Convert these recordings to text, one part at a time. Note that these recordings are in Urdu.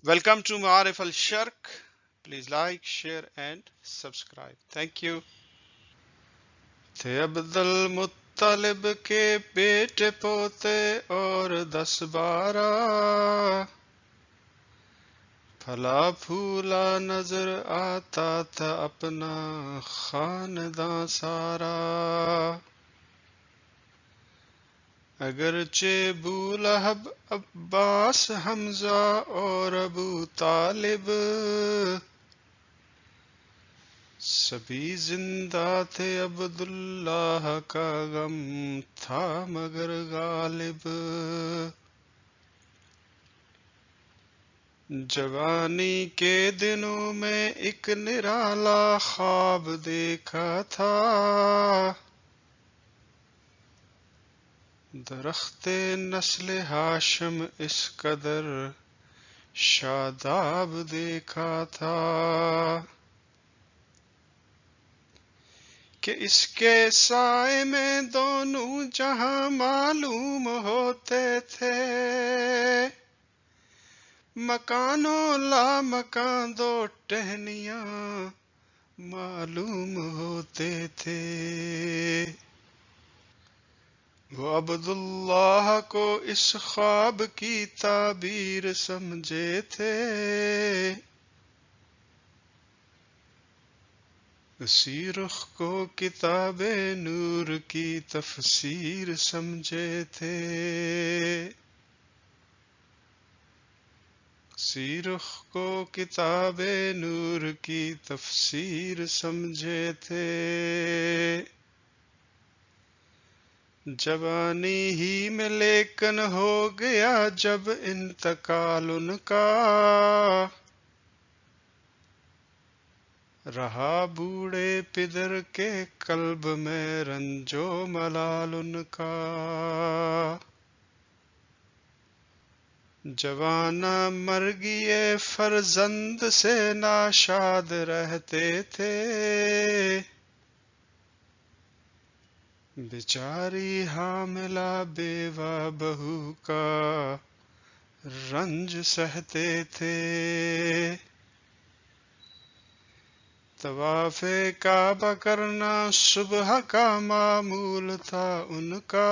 Welcome to Ma'arif al-Sharq. Please like, share and subscribe. Thank you. تھے عبد المطلب کے بیٹے پوتے اور 10-12 پھلا پھولا نظر آتا تھا اپنا خاندان سارا، اگرچہ بولہب عباس حمزہ اور ابو طالب سبھی زندہ تھے، عبداللہ کا غم تھا مگر غالب۔ جوانی کے دنوں میں ایک نرالا خواب دیکھا تھا، درخت نسل ہاشم اس قدر شاداب دیکھا تھا کہ اس کے سائے میں دونوں جہاں معلوم ہوتے تھے، مکانوں لا مکان دو ٹہنیاں معلوم ہوتے تھے۔ وہ عبداللہ کو اس خواب کی تعبیر سمجھے تھے، اسی رخ کو کتاب نور کی تفسیر سمجھے تھے، اسی رخ کو کتاب نور کی تفسیر سمجھے تھے۔ جوانی ہی میں لیکن ہو گیا جب انتقال ان کا، رہا بوڑھے پدر کے قلب میں رنج و ملال ان کا۔ جوانہ مرگیے فرزند سے ناشاد رہتے تھے، بیچاری حاملہ بیوہ بہو کا رنج سہتے تھے۔ طواف کعبہ کرنا صبح کا معمول تھا ان کا،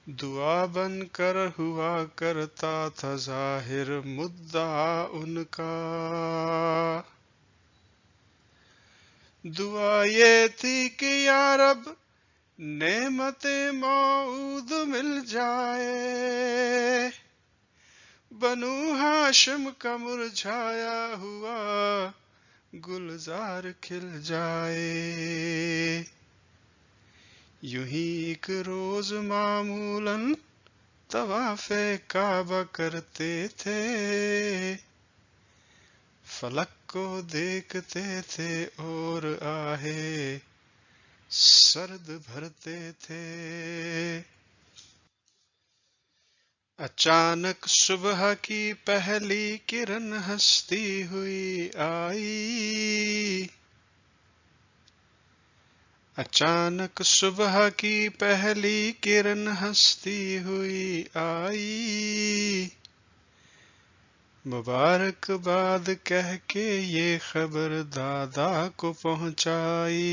دعا بن کر ہوا کرتا تھا ظاہر مدعا ان کا۔ دعا یہ تھی کہ یا رب نعمت موعود مل جائے، بنو ہاشم کا مرجھایا ہوا گلزار کھل جائے۔ یوں ہی ایک روز معمولاً طواف کعبہ کرتے تھے، فلک کو دیکھتے تھے اور آہے سرد بھرتے تھے۔ اچانک صبح کی پہلی کرن ہستی ہوئی آئی، اچانک صبح کی پہلی کرن ہستی ہوئی آئی، مبارک باد کہہ کے یہ خبر دادا کو پہنچائی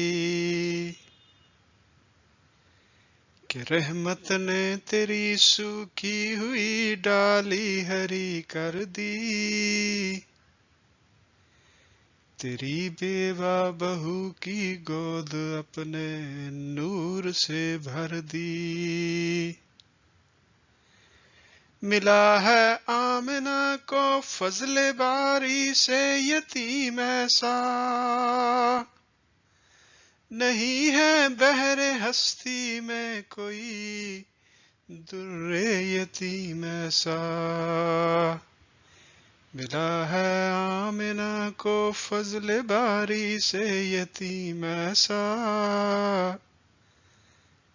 کہ رحمت نے تیری سوکھی ہوئی ڈالی ہری کر دی، تیری بیوہ بہو کی گود اپنے نور سے بھر دی۔ ملا ہے آمنہ کو فضل باری سے یتیم ایسا، نہیں ہے بحر ہستی میں کوئی در یتیم ایسا۔ ملا ہے آمنہ کو فضل باری سے یتیم ایسا،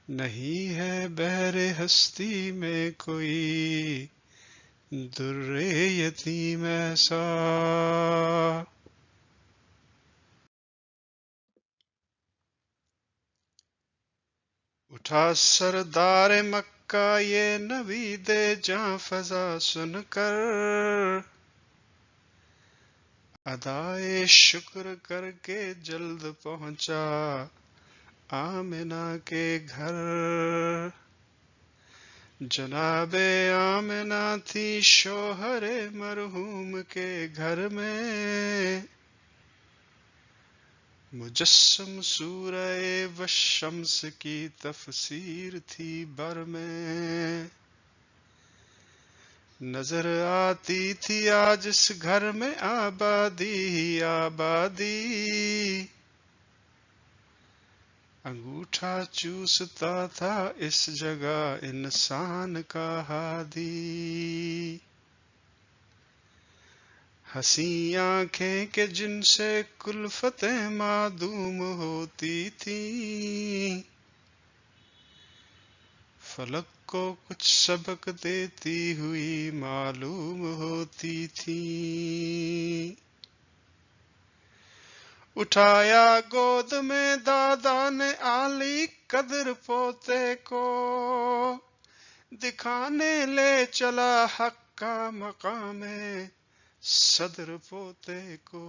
نہیں ہے بحر ہستی میں کوئی در یتیم ایسا۔ اٹھا سردار مکہ کا یہ نوید جاں فضا سن کر ادائے شکر کر کے جلد پہنچا آمنہ کے گھر۔ جناب آمنہ تھی شوہر مرحوم کے گھر میں، مجسم سورہ والشمس کی تفسیر تھی بر میں۔ نظر آتی تھی آج اس گھر میں آبادی ہی آبادی، انگوٹھا چوستا تھا اس جگہ انسان کا ہادی۔ حسین آنکھیں کہ جن سے کلفتیں معدوم ہوتی تھیں، فلک کو کچھ سبق دیتی ہوئی معلوم ہوتی تھیں۔ اٹھایا گود میں دادا نے عالی قدر پوتے کو، دکھانے لے چلا حق کا مقام صدر پوتے کو۔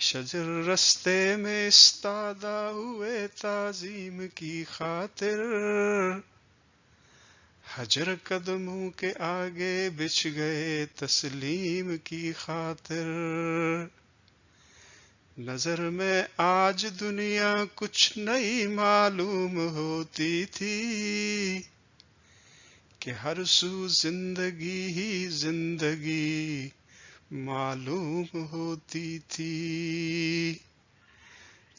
شجر رستے میں استادہ ہوئے تعظیم کی خاطر، حجر قدموں کے آگے بچھ گئے تسلیم کی خاطر۔ نظر میں آج دنیا کچھ نئی معلوم ہوتی تھی، کہ ہر سو زندگی ہی زندگی معلوم ہوتی تھی۔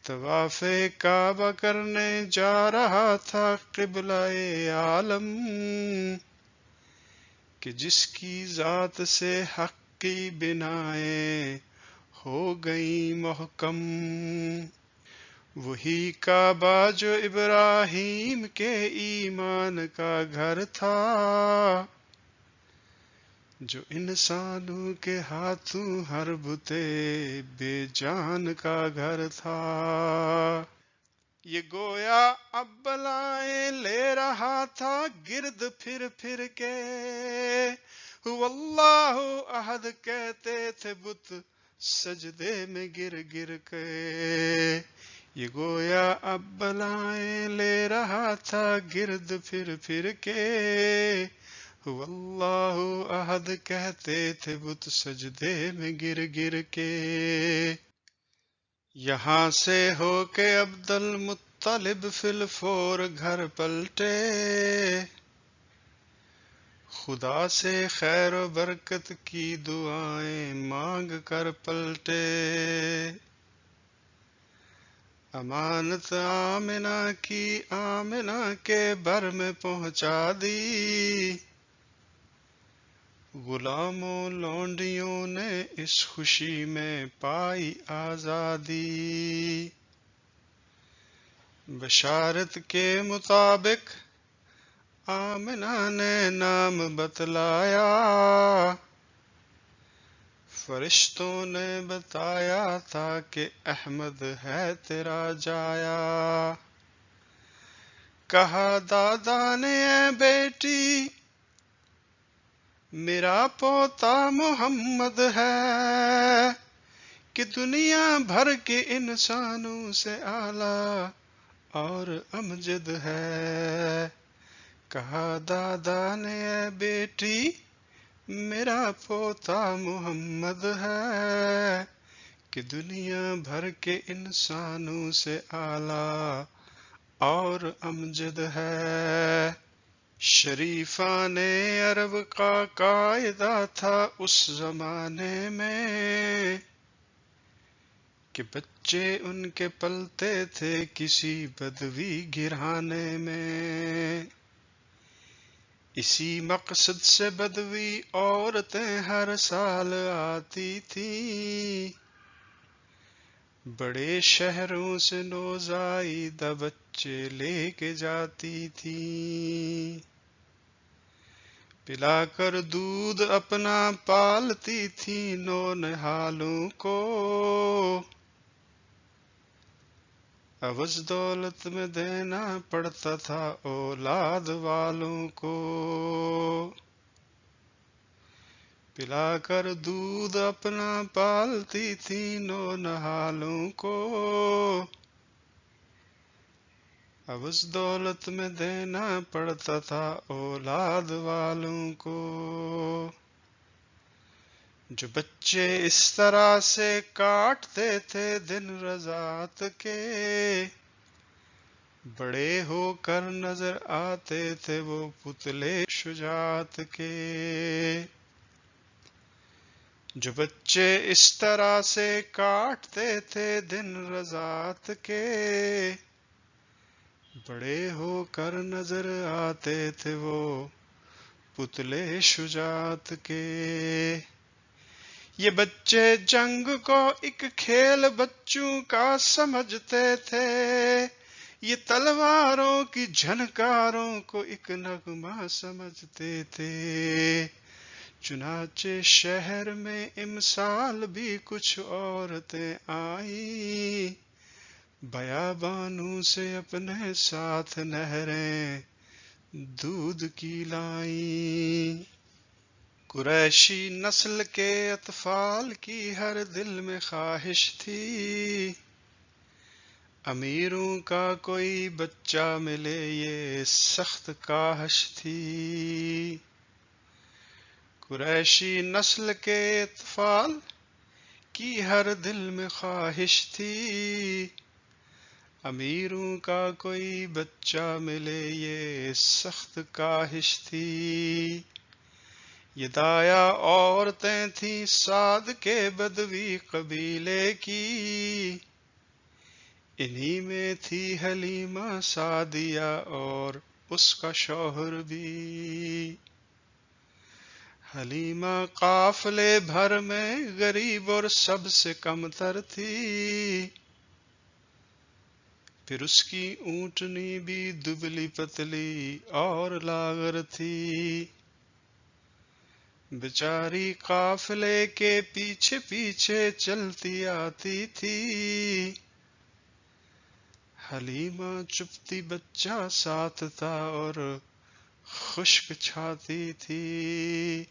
طواف کعبہ کرنے جا رہا تھا قبلہ عالم، کہ جس کی ذات سے حق کی بنائیں ہو گئی محکم، وہی کعبہ جو ابراہیم کے ایمان کا گھر تھا، جو انسانوں کے ہاتھوں ہر بتے بے جان کا گھر تھا۔ یہ گویا اب بلائیں لے رہا تھا گرد پھر پھر کے، هو اللہ احد کہتے تھے بت سجدے میں گر گر کے۔ یہ گویا اب بلائیں لے رہا تھا گرد پھر پھر کے، هو اللہ احد کہتے تھے بت سجدے میں گر گر کے۔ یہاں سے ہو کے عبد المطلب فی الفور گھر پلٹے، خدا سے خیر و برکت کی دعائیں مانگ کر پلٹے۔ امانت آمنہ کی آمنہ کے بر میں پہنچا دی، غلاموں لونڈیوں نے اس خوشی میں پائی آزادی۔ بشارت کے مطابق آمنہ نے نام بتلایا، فرشتوں نے بتایا تھا کہ احمد ہے تیرا جایا۔ کہا دادا نے اے بیٹی میرا پوتا محمد ہے، کہ دنیا بھر کے انسانوں سے اعلیٰ اور امجد ہے۔ کہا دادا نے اے بیٹی میرا پوتا محمد ہے، کہ دنیا بھر کے انسانوں سے اعلیٰ اور امجد ہے۔ شریفان عرب کا قاعدہ تھا اس زمانے میں، کہ بچے ان کے پلتے تھے کسی بدوی گھرانے میں۔ اسی مقصد سے بدوی عورتیں ہر سال آتی تھیں، بڑے شہروں سے نوزائیدہ بچے لے کے جاتی تھیں، پلا کر دودھ اپنا پالتی تھیں نونہالوں کو، عوض دولت میں دینا پڑتا تھا اولاد والوں کو، پلا کر دودھ اپنا پالتی تھی نو نہالوں کو، عوض دولت میں دینا پڑتا تھا اولاد والوں کو، جو بچے اس طرح سے کاٹتے تھے دن رضاعت کے، بڑے ہو کر نظر آتے تھے وہ پتلے شجاعت کے، جو بچے اس طرح سے کاٹتے تھے دن رضاعت کے، بڑے ہو کر نظر آتے تھے وہ پتلے شجاعت کے، یہ بچے جنگ کو ایک کھیل بچوں کا سمجھتے تھے، یہ تلواروں کی جھنکاروں کو ایک نغمہ سمجھتے تھے، چنانچہ شہر میں امسال بھی کچھ عورتیں آئیں، بیابانوں سے اپنے ساتھ نہریں دودھ کی لائیں، قریشی نسل کے اطفال کی ہر دل میں خواہش تھی، امیروں کا کوئی بچہ ملے یہ سخت کاہش تھی، قریشی نسل کے اطفال کی ہر دل میں خواہش تھی، امیروں کا کوئی بچہ ملے یہ سخت کاہش تھی، یہ دایا عورتیں تھیں سعد کے بدوی قبیلے کی، انہی میں تھی حلیمہ سعدیہ اور اس کا شوہر بھی، حلیمہ قافلے بھر میں غریب اور سب سے کم تر تھی، پھر اس کی اونٹنی بھی دبلی پتلی اور لاغر تھی، بیچاری قافلے کے پیچھے پیچھے چلتی آتی تھی، حلیمہ چپتی بچہ ساتھ تھا اور خشک چھاتی تھی،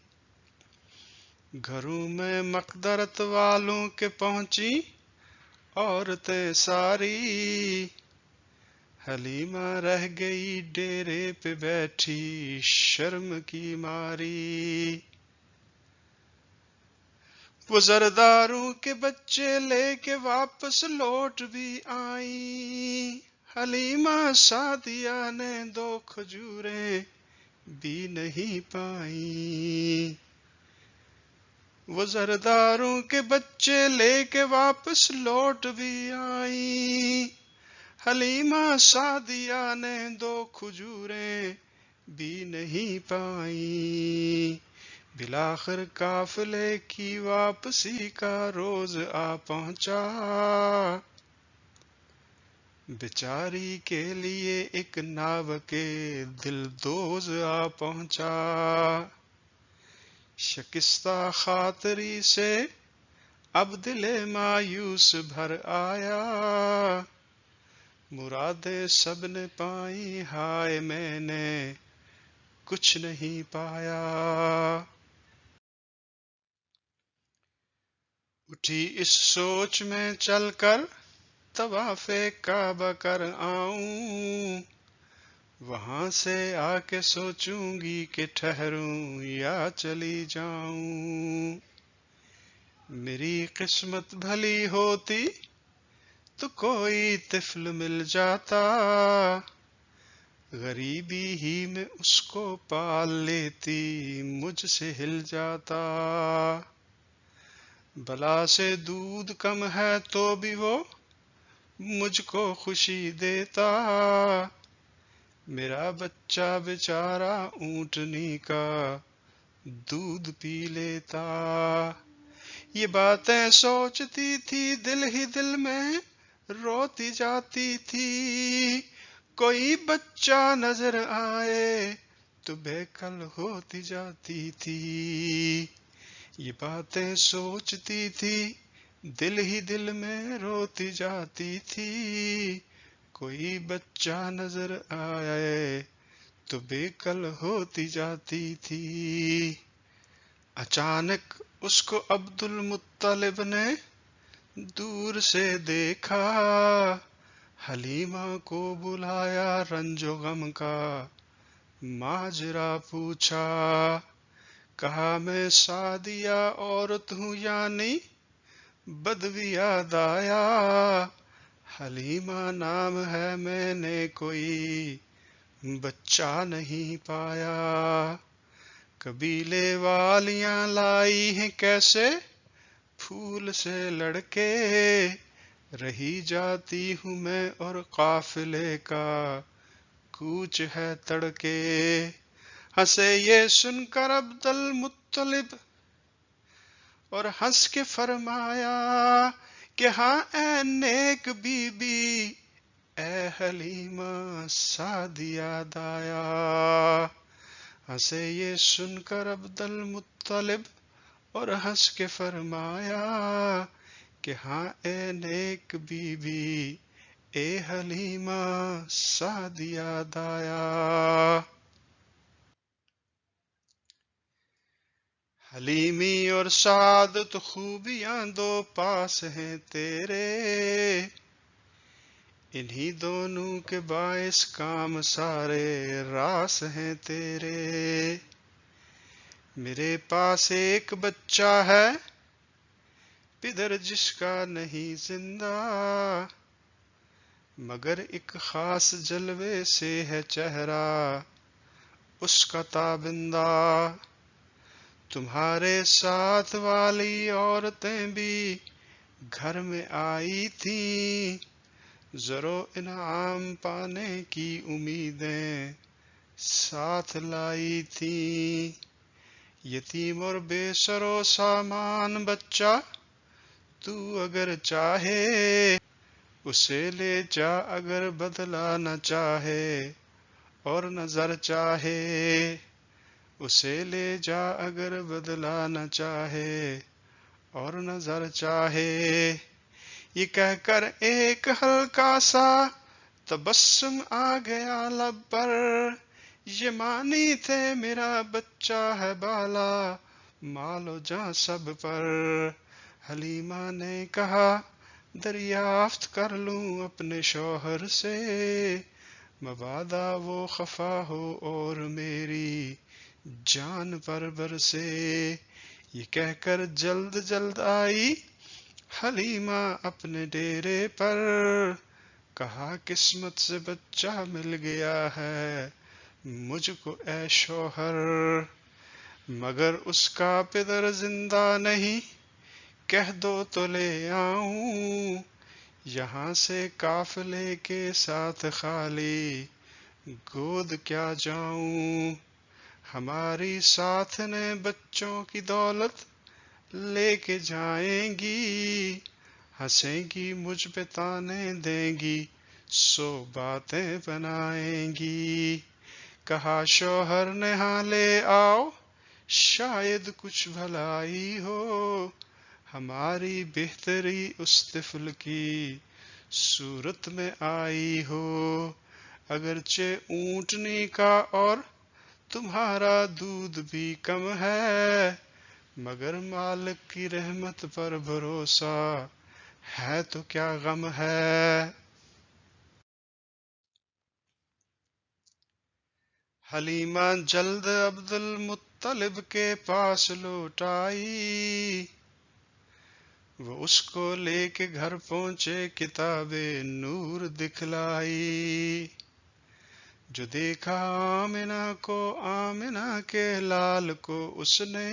گھروں میں مقدرت والوں کے پہنچی عورتیں ساری، حلیمہ رہ گئی ڈیرے پہ بیٹھی شرم کی ماری، وہ زرداروں کے بچے لے کے واپس لوٹ بھی آئیں، حلیمہ سعدیہ نے دو کھجوریں بھی نہیں پائیں، وہ زرداروں کے بچے لے کے واپس لوٹ بھی آئیں، حلیمہ سعدیہ نے دو کھجوریں بھی نہیں پائیں، بالآخر قافلے کی واپسی کا روز آ پہنچا، بیچاری کے لیے ایک ناو کے دل دوز آ پہنچا، شکستہ خاطری سے اب دل مایوس بھر آیا، مرادیں سب نے پائیں ہائے میں نے کچھ نہیں پایا، اٹھی اس سوچ میں چل کر طواف کعبہ کر آؤں، وہاں سے آ کے سوچوں گی کہ ٹھہروں یا چلی جاؤں، میری قسمت بھلی ہوتی تو کوئی طفل مل جاتا، غریبی ہی میں اس کو پال لیتی مجھ سے ہل جاتا، بلا سے دودھ کم ہے تو بھی وہ مجھ کو خوشی دیتا، میرا بچہ بیچارہ اونٹنی کا دودھ پی لیتا، یہ باتیں سوچتی تھی دل ہی دل میں روتی جاتی تھی، کوئی بچہ نظر آئے تو بے کل ہوتی جاتی تھی، یہ باتیں سوچتی تھی دل ہی دل میں روتی جاتی تھی، کوئی بچہ نظر آئے تو بے کل ہوتی جاتی تھی۔ اچانک اس کو عبد المطلب نے دور سے دیکھا، حلیمہ کو بلایا، رنج و غم کا ماجرا پوچھا، کہا میں سعدیہ عورت ہوں یعنی بدوی یاد آیا، حلیمہ نام ہے میں نے کوئی بچہ نہیں پایا، قبیلے والیاں لائی ہیں کیسے پھول سے لڑکے، رہی جاتی ہوں میں اور قافلے کا کوچ ہے تڑکے۔ ہنسے یہ سن کر عبد المطلب اور ہنس کے فرمایا کہ ہاں اے نیک بی بی، اے حلیمہ سعدیہ دایا۔ ہنسے یہ سن کر عبد المطلب اور ہنس کے فرمایا کہ ہاں اے نیک بی بی، اے حلیمہ سعدیہ دایا۔ حلیمی اور سعادت خوبیاں دو پاس ہیں تیرے، انہی دونوں کے باعث کام سارے راس ہیں تیرے۔ میرے پاس ایک بچہ ہے پدر جس کا نہیں زندہ، مگر ایک خاص جلوے سے ہے چہرہ اس کا تابندہ۔ تمہارے ساتھ والی عورتیں بھی گھر میں آئی تھیں، زر و انعام پانے کی امیدیں ساتھ لائی تھیں، یتیم اور بے سر و سامان بچہ تو اگر چاہے اسے لے جا، اگر بدلہ نہ چاہے اور نظر چاہے، اسے لے جا اگر بدلہ نہ چاہے اور نظر چاہے۔ یہ کہہ کر ایک ہلکا سا تبسم آ گیا لب پر، یہ مانی تھے میرا بچہ ہے بالا مال و جاں سب پر۔ حلیمہ نے کہا دریافت کر لوں اپنے شوہر سے، مبادا وہ خفا ہو اور میری جان پر برسے۔ یہ کہہ کر جلد جلد آئی حلیمہ اپنے ڈیرے پر، کہا قسمت سے بچہ مل گیا ہے مجھ کو اے شوہر، مگر اس کا پدر زندہ نہیں، کہہ دو تو لے آؤں، یہاں سے قافلے کے ساتھ خالی گود کیا جاؤں۔ ہماری ساتھ نے بچوں کی دولت لے کے جائیں گی، ہنسیں گی مجھ پہ تانے دیں گی، سو باتیں بنائیں گی۔ کہا شوہر نے ہاں لے آؤ، شاید کچھ بھلائی ہو، ہماری بہتری اس طفل کی صورت میں آئی ہو، اگرچہ اونٹنی کا اور تمہارا دودھ بھی کم ہے، مگر مالک کی رحمت پر بھروسہ ہے تو کیا غم ہے۔ حلیمہ جلد عبد المطلب کے پاس لوٹ آئی، وہ اس کو لے کے گھر پہنچے، کتاب نور دکھلائی۔ جو دیکھا آمنہ کو، آمنہ کے لال کو، اس نے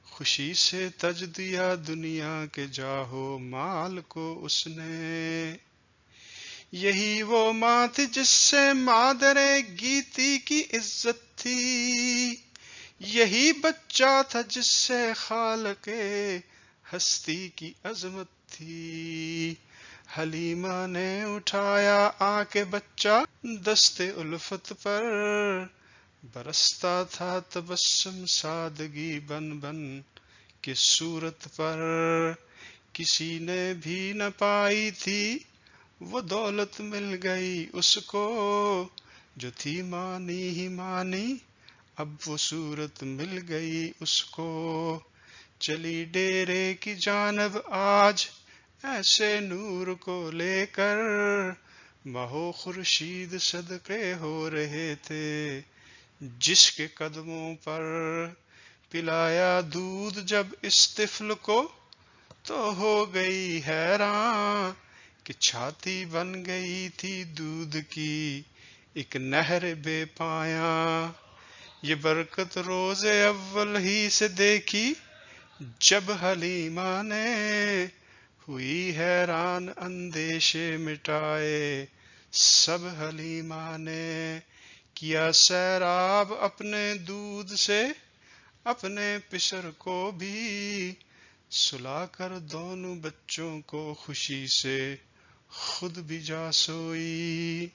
خوشی سے تج دیا، دنیا کے جاہو مال کو اس نے۔ یہی وہ ماں تھی جس سے مادر گیتی کی عزت تھی، یہی بچہ تھا جس سے خالق ہستی کی عظمت تھی۔ حلیمہ نے اٹھایا آ کے بچہ دست الفت پر، برستا تھا تبسم سادگی بن بن کے صورت پر، کسی نے بھی نہ پائی تھی وہ دولت مل گئی اس کو جو تھی مانی ہی مانی، اب وہ صورت مل گئی اس کو، چلی ڈیرے کی جانب آج ایسے نور کو لے کر، ماہو خورشید صدقے ہو رہے تھے جس کے قدموں پر، پلایا دودھ جب اس طفل کو تو ہو گئی حیران کہ چھاتی بن گئی تھی دودھ کی ایک نہر بے پایاں، یہ برکت روز اول ہی سے دیکھی جب حلیمہ نے، ہوئی حیران اندیشے مٹائے سب حلیمہ نے، کیا سیراب اپنے دودھ سے اپنے پسر کو بھی، سلا کر دونوں بچوں کو خوشی سے خود بھی جا سوئی،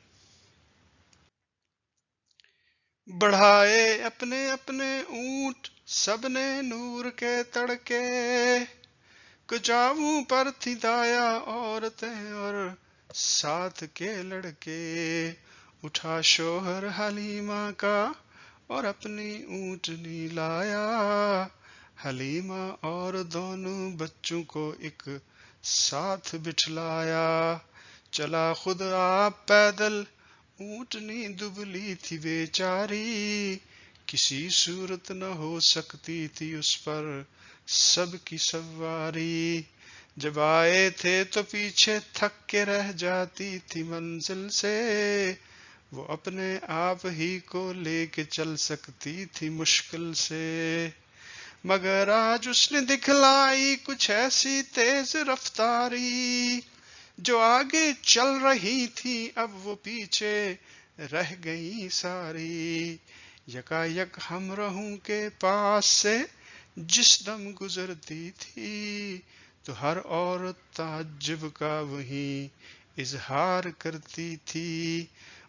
بڑھائے اپنے اپنے اونٹ سب نے نور کے تڑکے، کچاووں پر تھی دایا عورتیں اور ساتھ کے لڑکے، اٹھا شوہر حلیمہ کا اور اپنی اونٹنی لایا، حلیمہ اور دونوں بچوں کو ایک ساتھ بٹھلایا، چلا خود آپ پیدل، اونٹنی دبلی تھی بیچاری، کسی صورت نہ ہو سکتی تھی اس پر سب کی سواری، جب آئے تھے تو پیچھے تھک کے رہ جاتی تھی منزل سے، وہ اپنے آپ ہی کو لے کے چل سکتی تھی مشکل سے، مگر آج اس نے دکھلائی کچھ ایسی تیز رفتاری، جو آگے چل رہی تھی اب وہ پیچھے رہ گئی ساری، یکا یک ہمراہوں کے پاس سے جس دم گزرتی تھی، تو ہر عورت تعجب کا وہیں اظہار کرتی تھی،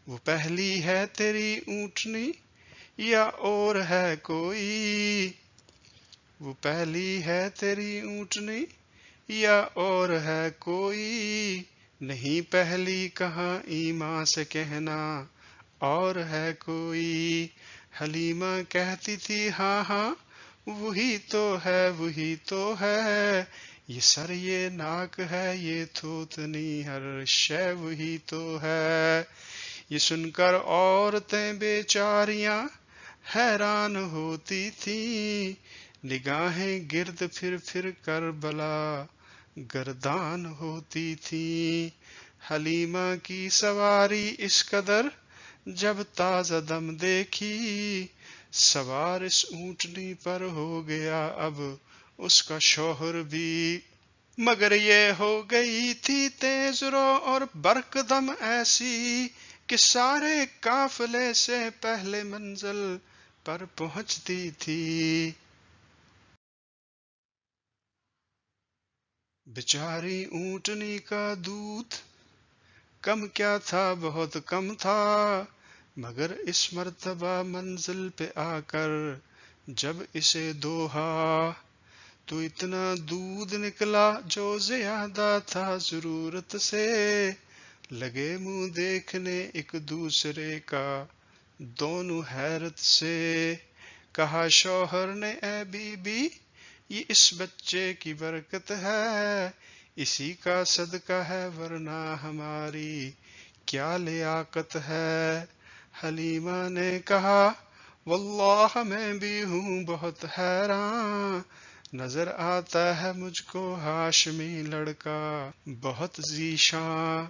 وہ پہلی ہے تیری اونٹنی یا اور ہے کوئی، وہ پہلی ہے تیری اونٹنی یا اور ہے کوئی، نہیں پہلی کہاں ایمان سے کہنا اور ہے کوئی، حلیمہ کہتی تھی ہاں ہاں وہی تو ہے وہی تو ہے، یہ سر یہ ناک ہے یہ تھوتنی ہر شے وہی تو ہے، یہ سن کر عورتیں بیچاریاں حیران ہوتی تھیں، نگاہیں گرد پھر پھر کر بلا گردان ہوتی تھیں، حلیمہ کی سواری اس قدر جب تازہ دم دیکھی، سوار اس اونٹنی پر ہو گیا اب اس کا شوہر بھی، مگر یہ ہو گئی تھی تیز رو اور برق دم ایسی کہ سارے قافلے سے پہلے منزل پر پہنچتی تھی، بیچاری اونٹنی کا دودھ کم کیا تھا بہت کم تھا، مگر اس مرتبہ منزل پہ آ کر جب اسے دوہا تو اتنا دودھ نکلا جو زیادہ تھا ضرورت سے، لگے منہ دیکھنے ایک دوسرے کا دونوں حیرت سے، کہا شوہر نے اے بی بی یہ اس بچے کی برکت ہے، اسی کا صدقہ ہے ورنہ ہماری کیا لیاقت ہے، حلیمہ نے کہا واللہ میں بھی ہوں بہت حیران، نظر آتا ہے مجھ کو ہاشمی لڑکا بہت ذیشان،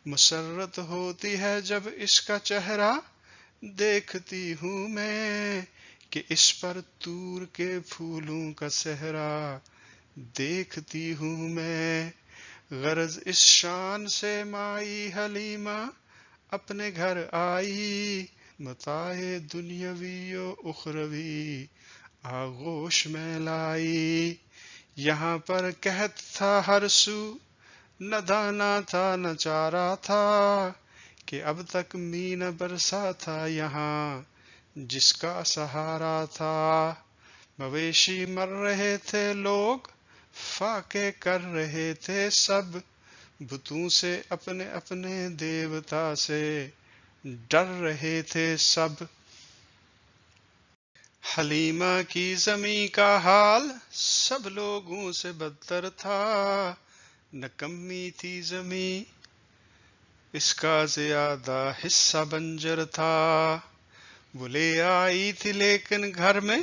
مسرت ہوتی ہے جب اس کا چہرہ دیکھتی ہوں میں، کہ اس پر تور کے پھولوں کا صحرا دیکھتی ہوں میں، غرض اس شان سے مائی حلیمہ اپنے گھر آئی، متاع دنیاوی و اخروی آغوش میں لائی، یہاں پر قحط تھا ہر سو، نہ دانا تھا نہ چارہ تھا، کہ اب تک می نہ برسا تھا یہاں جس کا سہارا تھا، مویشی مر رہے تھے لوگ فاقے کر رہے تھے سب، بتوں سے اپنے اپنے دیوتا سے ڈر رہے تھے سب۔ حلیمہ کی زمیں کا حال سب لوگوں سے بدتر تھا، نکمی تھی زمیں اس کا زیادہ حصہ بنجر تھا۔ وہ لے آئی تھی لیکن گھر میں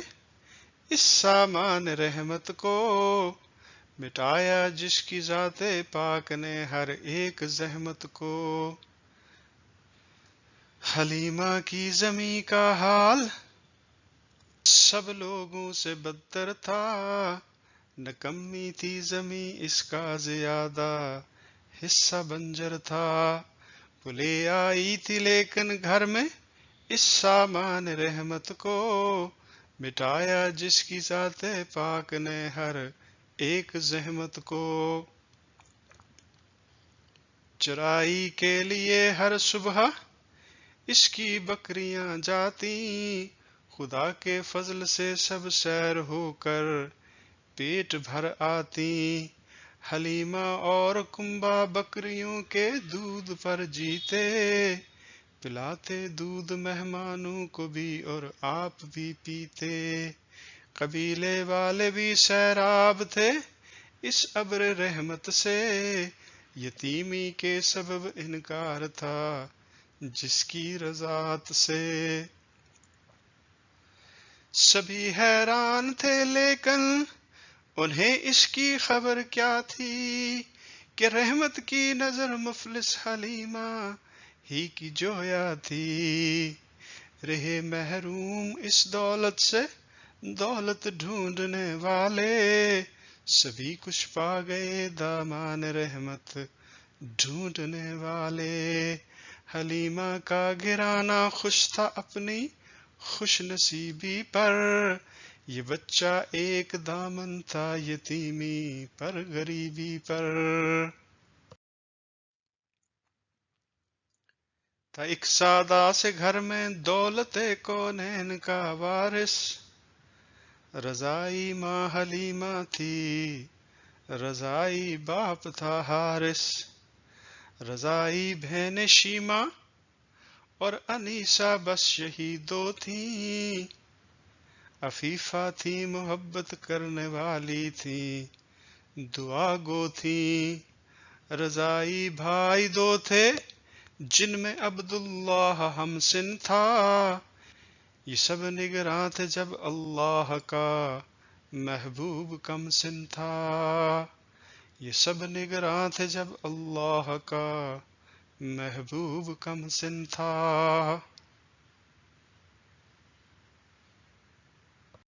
اس سامان رحمت کو، مٹایا جس کی ذات پاک نے ہر ایک زحمت کو۔ حلیمہ کی زمیں کا حال سب لوگوں سے بدتر تھا، نکمی تھی زمیں اس کا زیادہ حصہ بنجر تھا۔ وہ لے آئی تھی لیکن گھر میں اس سامان رحمت کو، مٹایا جس کی ذات پاک نے ہر ایک زحمت کو۔ چرائی کے لیے ہر صبح اس کی بکریاں جاتی، خدا کے فضل سے سب سیر ہو کر پیٹ بھر آتی۔ حلیمہ اور کنبہ بکریوں کے دودھ پر جیتے، پلاتے دودھ مہمانوں کو بھی اور آپ بھی پیتے۔ قبیلے والے بھی سیراب تھے اس ابر رحمت سے، یتیمی کے سبب انکار تھا جس کی رضاعت سے۔ سبھی حیران تھے لیکن انہیں اس کی خبر کیا تھی، کہ رحمت کی نظر مفلس حلیمہ ہی کی جویا تھی۔ رہے محروم اس دولت سے دولت ڈھونڈنے والے، سبھی کچھ پا گئے دامان رحمت ڈھونڈنے والے۔ حلیمہ کا گرانا خوش تھا اپنی خوش نصیبی پر، یہ بچہ ایک دامن تھا یتیمی پر غریبی پر۔ تھا ایک سادہ سے گھر میں دولت کونین کا وارث، رضائی ماں حلیمہ تھی رضائی باپ تھا حارث۔ رضائی بہن شیمہ اور انیسہ بس یہی دو تھیں، عفیفہ تھی محبت کرنے والی تھی دعا گو تھی۔ رضائی بھائی دو تھے جن میں عبداللہ ہم سن تھا، یہ سب نگراں تھے جب اللہ کا محبوب کم سن تھا۔ یہ سب نگراں تھے جب اللہ کا محبوب کم سن تھا۔